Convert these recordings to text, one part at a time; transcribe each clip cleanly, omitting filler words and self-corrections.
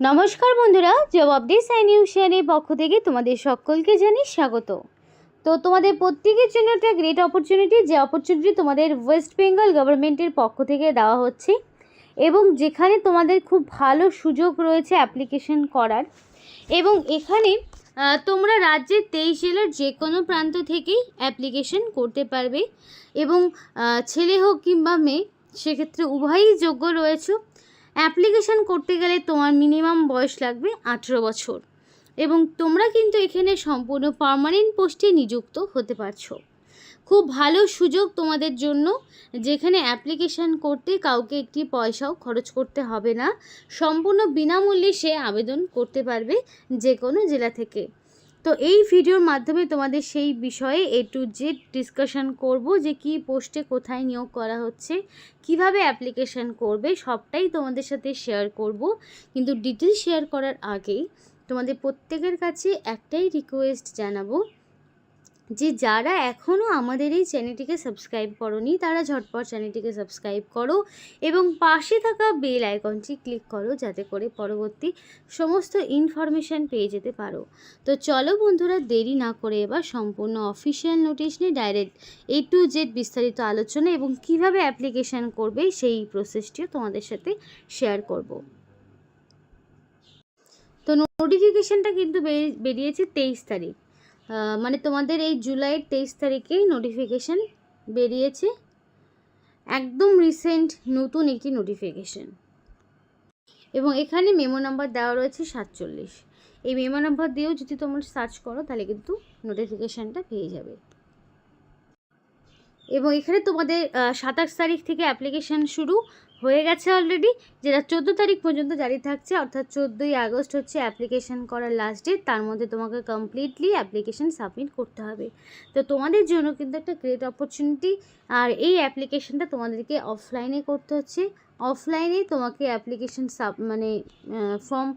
নমস্কার বন্ধুরা, জবাবদি সাইনিউশিয়ানের পক্ষ থেকে তোমাদের সকলকে জানাই স্বাগত। তো তোমাদের প্রত্যেকের জন্য একটা গ্রেট অপরচুনিটি, যে অপরচুনিটি তোমাদের ওয়েস্ট বেঙ্গল গভর্নমেন্টের পক্ষ থেকে দেওয়া হচ্ছে এবং যেখানে তোমাদের খুব ভালো সুযোগ রয়েছে অ্যাপ্লিকেশন করার। এবং এখানে তোমরা রাজ্যের 23 জেলার যে কোনো প্রান্ত থেকেই অ্যাপ্লিকেশন করতে পারবে এবং ছেলে হোক কিংবা মেয়ে, সেক্ষেত্রে উভয়ই যোগ্য রয়েছে। অ্যাপ্লিকেশান করতে গেলে তোমার মিনিমাম বয়স লাগবে 18 বছর এবং তোমরা কিন্তু এখানে সম্পূর্ণ পার্মানেন্ট পোস্টে নিযুক্ত হতে পারছো। খুব ভালো সুযোগ তোমাদের জন্য, যেখানে অ্যাপ্লিকেশান করতে কাউকে একটি পয়সাও খরচ করতে হবে না, সম্পূর্ণ বিনামূল্যে সে আবেদন করতে পারবে যে কোনো জেলা থেকে। তো এই ভিডিওর মাধ্যমে তোমাদের সেই বিষয়ে A to Z ডিসকাশন করব, যে কি পোস্টে কোথায় নিয়োগ করা হচ্ছে, কিভাবে অ্যাপ্লিকেশন করবে, সবটাই তোমাদের সাথে শেয়ার করব। কিন্তু ডিটেলস শেয়ার করার আগেই তোমাদের প্রত্যেকের কাছে একটাই রিকোয়েস্ট জানাবো, যে যারা এখনও আমাদের এই চ্যানেলটিকে সাবস্ক্রাইব করোনি তারা ঝটপট চ্যানেলটিকে সাবস্ক্রাইব করো এবং পাশে থাকা বেল আইকনটি ক্লিক করো, যাতে করে পরবর্তী সমস্ত ইনফরমেশান পেয়ে যেতে পারো। তো চলো বন্ধুরা, দেরি না করে এবার সম্পূর্ণ অফিসিয়াল নোটিশ নিয়ে ডাইরেক্ট A to Z বিস্তারিত আলোচনা এবং কিভাবে অ্যাপ্লিকেশান করবে সেই প্রসেসটিও তোমাদের সাথে শেয়ার করব। তো নোটিফিকেশানটা কিন্তু বেরিয়েছে 23 তারিখ, মানে তোমাদের এই জুলাইয়ের 23 তারিখেই নোটিফিকেশান বেরিয়েছে। একদম রিসেন্ট নতুন একটি নোটিফিকেশান এবং এখানে মেমো নাম্বার দেওয়া রয়েছে 47। এই মেমো নাম্বার দিয়েও যদি তোমরা সার্চ করো তাহলে কিন্তু নোটিফিকেশানটা পেয়ে যাবে। এবং এখানে তোমাদের 27 তারিখ থেকে অ্যাপ্লিকেশান শুরু হয়ে গেছে অলরেডি, যেটা 14 তারিখ পর্যন্ত জারি থাকছে, অর্থাৎ 14ই আগস্ট হচ্ছে অ্যাপ্লিকেশান করার লাস্ট ডেট। তার মধ্যে তোমাকে কমপ্লিটলি অ্যাপ্লিকেশান সাবমিট করতে হবে। তো তোমাদের জন্য কিন্তু একটা গ্রেট অপরচুনিটি। আর এই অ্যাপ্লিকেশানটা তোমাদেরকে অফলাইনে করতে হচ্ছে। অফলাইনে তোমাকে অ্যাপ্লিকেশান ফর্ম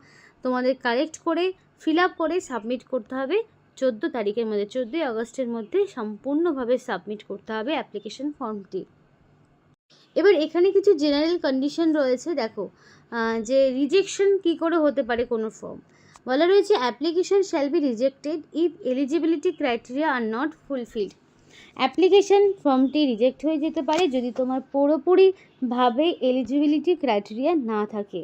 তোমাদের কালেক্ট করে ফিল আপ করে সাবমিট করতে হবে 14 তারিখের মধ্যে, 14ই আগস্টের মধ্যে সম্পূর্ণভাবে সাবমিট করতে হবে অ্যাপ্লিকেশন ফর্মটি। এবার এখানে কিছু জেনারেল কন্ডিশন রয়েছে, দেখো যে রিজেকশন কি করে হতে পারে কোনো ফর্ম। বলা রয়েছে application shall be rejected if eligibility criteria are not fulfilled. Application ফর্মটি রিজেক্ট হয়ে যেতে পারে যদি তোমার পুরোপুরিভাবে এলিজিবিলিটি ক্রাইটেরিয়া না থাকে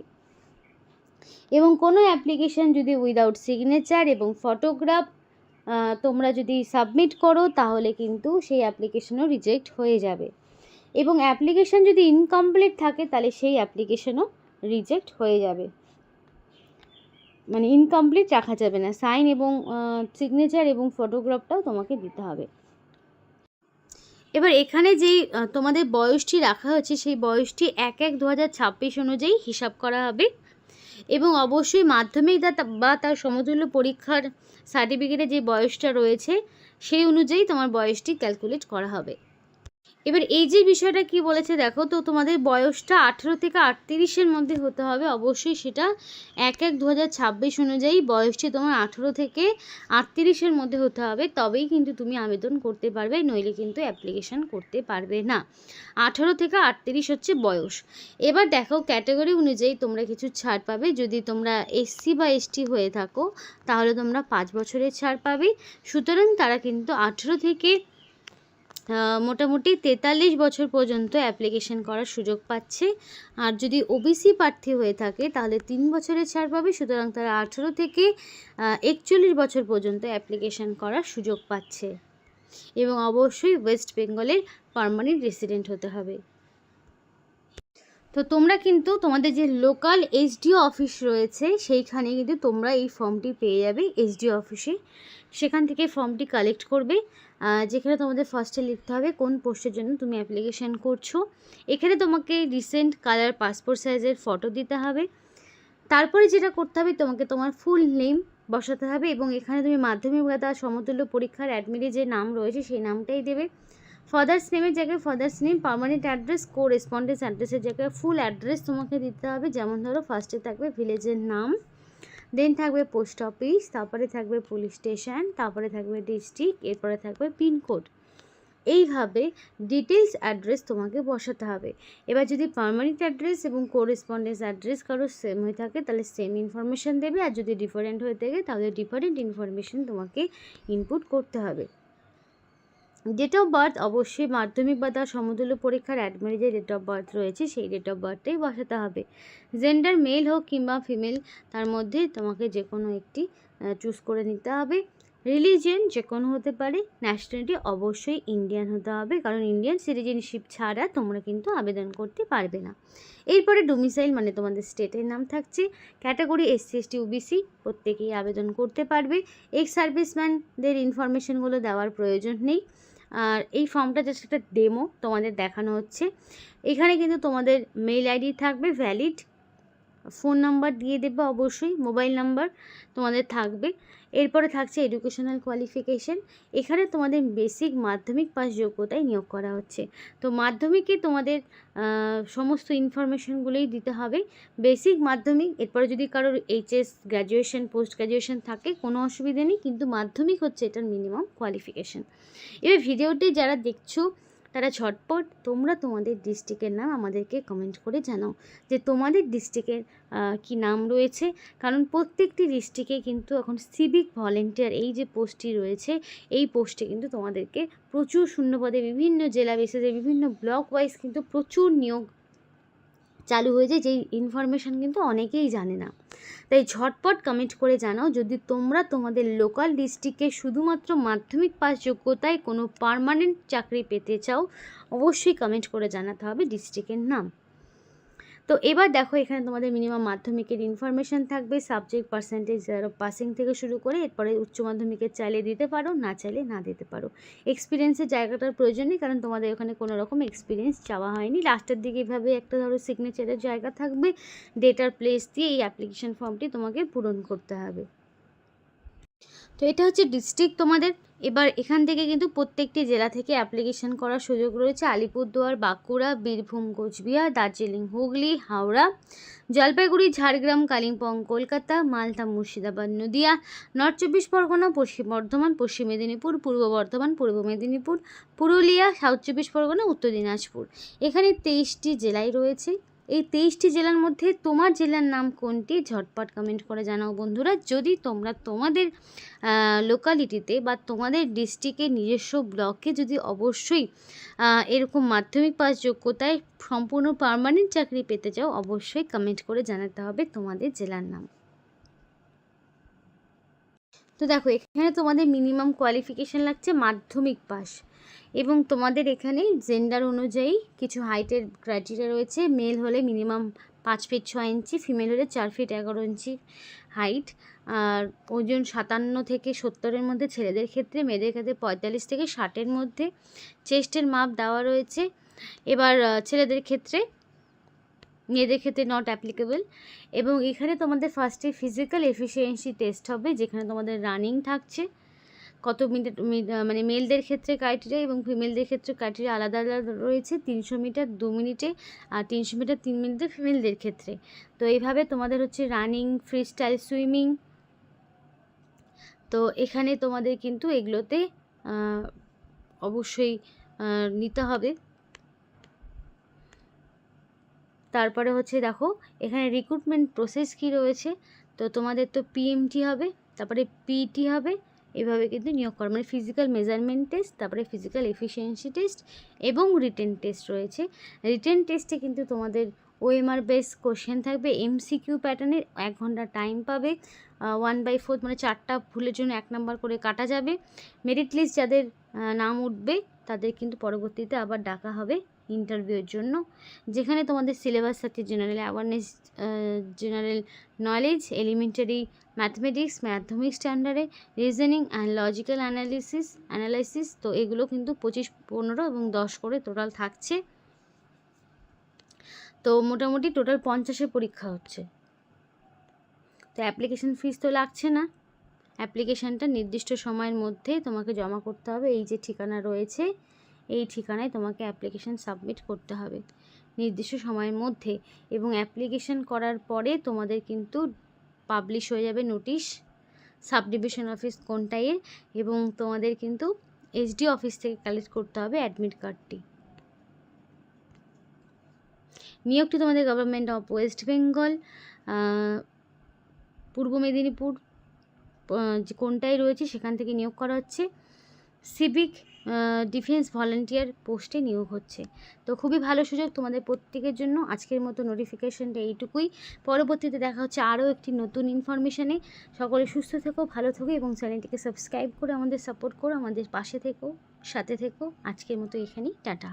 এবং কোনো অ্যাপ্লিকেশন যদি উইদাউট সিগনেচার এবং ফটোগ্রাফ তোমরা যদি সাবমিট করো তাহলে কিন্তু সেই অ্যাপ্লিকেশনও রিজেক্ট হয়ে যাবে এবং অ্যাপ্লিকেশন যদি ইনকমপ্লিট থাকে তাহলে সেই অ্যাপ্লিকেশনও রিজেক্ট হয়ে যাবে, মানে ইনকমপ্লিট রাখা যাবে না। সাইন এবং সিগনেচার এবং ফটোগ্রাফটাও তোমাকে দিতে হবে। এবার এখানে যেই তোমাদের বয়সটি রাখা হয়েছে সেই বয়সটি 1/1/2026 অনুযায়ী হিসাব করা হবে এবং অবশ্যই মাধ্যমিক বা তার সমতুল্য পরীক্ষার সার্টিফিকেটে যে বয়সটা রয়েছে সেই অনুযায়ী তোমার বয়সটি ক্যালকুলেট করা হবে। এবার এই যে বিষয়টা কি বলেছে দেখো, তো তোমাদের বয়সটা 18 থেকে 38-এর মধ্যে হতে হবে। অবশ্যই সেটা 1/1/2026 অনুযায়ী বয়সটি তোমার 18 থেকে 38-এর মধ্যে হতে হবে, তবেই কিন্তু তুমি আবেদন করতে পারবে, নইলে কিন্তু অ্যাপ্লিকেশান করতে পারবে না। 18 থেকে 38 হচ্ছে বয়স। এবার দেখো ক্যাটাগরি অনুযায়ী তোমরা কিছু ছাড় পাবে। যদি তোমরা SC বা ST হয়ে থাকো তাহলে তোমরা 5 বছরের ছাড় পাবে। সুতরাং তারা কিন্তু 18 থেকে মোটামুটি 43 বছর পর্যন্ত অ্যাপ্লিকেশন করার সুযোগ পাচ্ছে। আর যদি OBC প্রার্থী হয়ে থাকে তাহলে 3 বছরের ছাড় পাবে। সুতরাং তারা 18 থেকে 41 বছর পর্যন্ত অ্যাপ্লিকেশন করার সুযোগ পাচ্ছে এবং অবশ্যই ওয়েস্ট বেঙ্গলের পার্মানেন্ট রেসিডেন্ট হতে হবে। তো তোমরা কিন্তু তোমাদের যে লোকাল SDO অফিস রয়েছে সেইখানে কিন্তু তোমরা এই ফর্মটি পেয়ে যাবে SDO অফিসে। সেখান থেকে ফর্মটি কালেক্ট করবে, যেখানে তোমাদের ফার্স্টে লিখতে হবে কোন পোস্টের জন্য তুমি অ্যাপ্লিকেশান করছো। এখানে তোমাকে রিসেন্ট কালার পাসপোর্ট সাইজের ফটো দিতে হবে। তারপরে যেটা করতে হবে, তোমাকে তোমার ফুল নেম বসাতে হবে এবং এখানে তুমি মাধ্যমিক বা তার সমতুল্য পরীক্ষার অ্যাডমিটে যে নাম রয়েছে সেই নামটাই দেবে। ফাদার্স নেমের জায়গায় father's name, permanent address, correspondence অ্যাড্রেসের জায়গায় ফুল অ্যাড্রেস তোমাকে দিতে হবে। যেমন ধরো ফার্স্টে থাকবে ভিলেজের নাম, দেন থাকবে পোস্ট অফিস, তারপরে থাকবে পুলিশ স্টেশন, তারপরে থাকবে ডিস্ট্রিক্ট, এরপরে থাকবে পিনকোড। এইভাবে ডিটেলস অ্যাড্রেস তোমাকে বসাতে হবে। এবার যদি পার্মানেন্ট অ্যাড্রেস এবং কোরেসপন্ডেন্স অ্যাড্রেস কারো সেম হয়ে থাকে তাহলে সেম ইনফরমেশান দেবে, আর যদি ডিফারেন্ট হয়ে থাকে তাহলে ডিফারেন্ট ইনফরমেশান তোমাকে ইনপুট করতে হবে। ডেট অফ বার্থ অবশ্যই মাধ্যমিক বা তার সমতুল্য পরীক্ষার অ্যাডমিটে যে ডেট অফ বার্থ রয়েছে সেই ডেট অফ বার্থটাই বসাতে হবে। জেন্ডার মেল হোক কিংবা ফিমেল তার মধ্যে তোমাকে যে কোনো একটি চুজ করে নিতে হবে। রিলিজিয়ন যে কোনো হতে পারে। ন্যাশনালিটি অবশ্যই ইন্ডিয়ান হতে হবে, কারণ ইন্ডিয়ান সিটিজেনশিপ ছাড়া তোমরা কিন্তু আবেদন করতে পারবে না। এরপরে ডোমিসাইল মানে তোমাদের স্টেটের নাম থাকছে। ক্যাটাগরি SC ST OBC প্রত্যেকেই আবেদন করতে পারবে। এক্স সার্ভিসম্যানদের ইনফরমেশনগুলো দেওয়ার প্রয়োজন নেই। আর এই ফর্মটা জাস্ট একটা ডেমো তোমাদের দেখানো হচ্ছে। এখানে কিন্তু তোমাদের মেল আইডি থাকবে ভ্যালিড, ফোন নাম্বার দিয়ে দেবে অবশ্যই, মোবাইল নাম্বার তোমাদের থাকবে। এরপরে থাকছে এডুকেশনাল কোয়ালিফিকেশান। এখানে তোমাদের বেসিক মাধ্যমিক পাস যোগ্যতায় নিয়োগ করা হচ্ছে। তো মাধ্যমিকে তোমাদের সমস্ত ইনফরমেশনগুলোই দিতে হবে। বেসিক মাধ্যমিক, এরপরে যদি কারোর HS গ্র্যাজুয়েশন পোস্ট গ্র্যাজুয়েশন থাকে কোনো অসুবিধা নেই, কিন্তু মাধ্যমিক হচ্ছে এটার মিনিমাম কোয়ালিফিকেশান। এবার ভিডিওটি যারা দেখছো তারা ঝটপট তোমরা তোমাদের ডিস্ট্রিক্টের নাম আমাদেরকে কমেন্ট করে জানাও যে তোমাদের ডিস্ট্রিক্টের কি নাম রয়েছে, কারণ প্রত্যেকটি ডিস্ট্রিক্টে কিন্তু এখন সিভিক ভলেন্টিয়ার এই যে পোস্টটি রয়েছে এই পোস্টে কিন্তু তোমাদেরকে প্রচুর শূন্যপদে বিভিন্ন জেলা বেসিসে বিভিন্ন ব্লক ওয়াইজ কিন্তু প্রচুর নিয়োগ চালু হয়েছে, যেই ইনফরমেশান কিন্তু অনেকেই জানে না। তাই ঝটপট কমেন্ট করে জানাও যদি তোমরা তোমাদের লোকাল ডিস্ট্রিক্টে শুধুমাত্র মাধ্যমিক পাস যোগ্যতায় কোনো পার্মানেন্ট চাকরি পেতে চাও। অবশ্যই কমেন্ট করে জানাতে হবে ডিস্ট্রিক্টের নাম। তো এবার দেখো এখানে তোমাদের মিনিমাম মাধ্যমিকের ইনফরমেশান থাকবে, সাবজেক্ট পার্সেন্টেজ পাসিং থেকে শুরু করে এরপরে উচ্চ মাধ্যমিকের চাইলে দিতে পারো, না চাইলে না দিতে পারো। এক্সপিরিয়েন্সের জায়গাটার প্রয়োজন নেই, কারণ তোমাদের ওখানে কোনো রকম এক্সপিরিয়েন্স চাওয়া হয়নি। লাস্টের দিকে এভাবে একটা ধরো সিগনেচারের জায়গা থাকবে, ডেট আর প্লেস দিয়ে এই অ্যাপ্লিকেশন ফর্মটি তোমাকে পূরণ করতে হবে। তো এটা হচ্ছে ডিস্ট্রিক্ট তোমাদের। এবার এখান থেকে কিন্তু প্রত্যেকটি জেলা থেকে অ্যাপ্লিকেশন করার সুযোগ রয়েছে। আলিপুরদুয়ার, বাঁকুড়া, বীরভূম, কোচবিহার, দার্জিলিং, হুগলি, হাওড়া, জলপাইগুড়ি, ঝাড়গ্রাম, কালিম্পং, কলকাতা, মালদা, মুর্শিদাবাদ, নদিয়া, নর্থ 24 পরগনা, পশ্চিম বর্ধমান, পশ্চিম মেদিনীপুর, পূর্ব বর্ধমান, পূর্ব মেদিনীপুর, পুরুলিয়া, সাউথ 24 পরগনা, উত্তর দিনাজপুর। এখানে 23টি জেলায় রয়েছে। এই 23টি জেলার মধ্যে তোমার জেলার নাম কোনটি ঝটপট কমেন্ট করে জানাও বন্ধুরা। যদি তোমরা তোমাদের লোকালিটিতে বা তোমাদের ডিস্ট্রিক্টের নিজস্ব ব্লকে যদি অবশ্যই এরকম মাধ্যমিক পাস যোগ্যতায় সম্পূর্ণ পার্মানেন্ট চাকরি পেতে চাও, অবশ্যই কমেন্ট করে জানাতে হবে তোমাদের জেলার নাম। তো দেখো এখানে তোমাদের মিনিমাম কোয়ালিফিকেশান লাগছে মাধ্যমিক পাস, এবং তোমাদের এখানে জেন্ডার অনুযায়ী কিছু হাইটের ক্রাইটেরিয়া রয়েছে। মেল হলে মিনিমাম 5 ফিট 6 ইঞ্চি, ফিমেল হলে 4 ফিট 11 ইঞ্চি হাইট, আর ওজন 57 থেকে 70-এর মধ্যে ছেলেদের ক্ষেত্রে, মেয়েদের ক্ষেত্রে 45 থেকে 60-এর মধ্যে। চেস্টের মাপ দেওয়া রয়েছে। এবার ছেলেদের ক্ষেত্রে, মেয়েদের ক্ষেত্রে নট অ্যাপ্লিকেবল। এবং এখানে তোমাদের ফার্স্টে ফিজিক্যাল এফিসিয়েন্সি টেস্ট হবে, যেখানে তোমাদের রানিং থাকছে কত মিনিট, মানে মেলদের ক্ষেত্রে ক্রাইটেরিয়া এবং ফিমেলদের ক্ষেত্রে ক্রাইটেরিয়া আলাদা আলাদা রয়েছে। 300 মিটার 2 মিনিটে আর 300 মিটার 3 মিনিটে ফিমেলদের ক্ষেত্রে। তো এইভাবে তোমাদের হচ্ছে রানিং, ফ্রি স্টাইল সুইমিং। তো এখানে তোমাদের কিন্তু এগুলোতে অবশ্যই নিতে হবে। তারপরে হচ্ছে দেখো এখানে রিক্রুটমেন্ট প্রসেস কী রয়েছে। তো তোমাদের তো PMT হবে, তারপরে PT হবে, এভাবে কিন্তু নিয়োগ করা, মানে ফিজিক্যাল মেজারমেন্ট টেস্ট, তারপরে ফিজিক্যাল এফিসিয়েন্সি টেস্ট এবং রিটেন টেস্ট রয়েছে। রিটেন টেস্টে কিন্তু তোমাদের OMR বেস কোশ্চেন থাকবে, MCQ প্যাটার্নের, 1 ঘন্টা টাইম পাবে। 1/4 মানে 4টা ভুলের জন্য 1 নাম্বার করে কাটা যাবে। মেরিট লিস্ট যাদের নাম উঠবে তাদের কিন্তু পরবর্তীতে আবার ডাকা হবে ইন্টারভিউয়ের জন্য, যেখানে তোমাদের সিলেবাস থাকছে general awareness, general knowledge, elementary mathematics, মাধ্যমিক স্ট্যান্ডার্ডে, রিজনিং অ্যান্ড লজিক্যাল অ্যানালাইসিস। তো এগুলো কিন্তু 25, 15 এবং 10 করে টোটাল থাকছে। তো মোটামুটি টোটাল 50-এর পরীক্ষা হচ্ছে। তো অ্যাপ্লিকেশন ফিস তো লাগছে না। অ্যাপ্লিকেশানটা নির্দিষ্ট সময়ের মধ্যে তোমাকে জমা করতে হবে। এই যে ঠিকানা রয়েছে এই ঠিকানায় তোমাকে অ্যাপ্লিকেশান সাবমিট করতে হবে নির্দিষ্ট সময়ের মধ্যে। এবং অ্যাপ্লিকেশান করার পরে তোমাদের কিন্তু পাবলিশ হয়ে যাবে নোটিশ সাব ডিভিশন অফিস কোনটায়, এবং তোমাদের কিন্তু এসডি অফিস থেকে কালেক্ট করতে হবে অ্যাডমিট কার্ডটি। নিয়োগটি তোমাদের গভর্নমেন্ট অফ ওয়েস্ট বেঙ্গল, পূর্ব মেদিনীপুর যে কোনটায় রয়েছে সেখান থেকে নিয়োগ করা হচ্ছে। সিভিক ডিফেন্স ভলান্টিয়ার পোস্টে নিয়োগ হচ্ছে। তো খুবই ভালো সুযোগ তোমাদের প্রত্যেকের জন্য। আজকের মতো নোটিফিকেশনটা এইটুকুই। পরবর্তীতে দেখা হচ্ছে আরও একটি নতুন ইনফরমেশানে। সকলে সুস্থ থেকো, ভালো থেকো এবং চ্যানেলটিকে সাবস্ক্রাইব করে আমাদের সাপোর্ট করো, আমাদের পাশে থেকো, সাথে থেকো। আজকের মতো এখানেই, টাটা।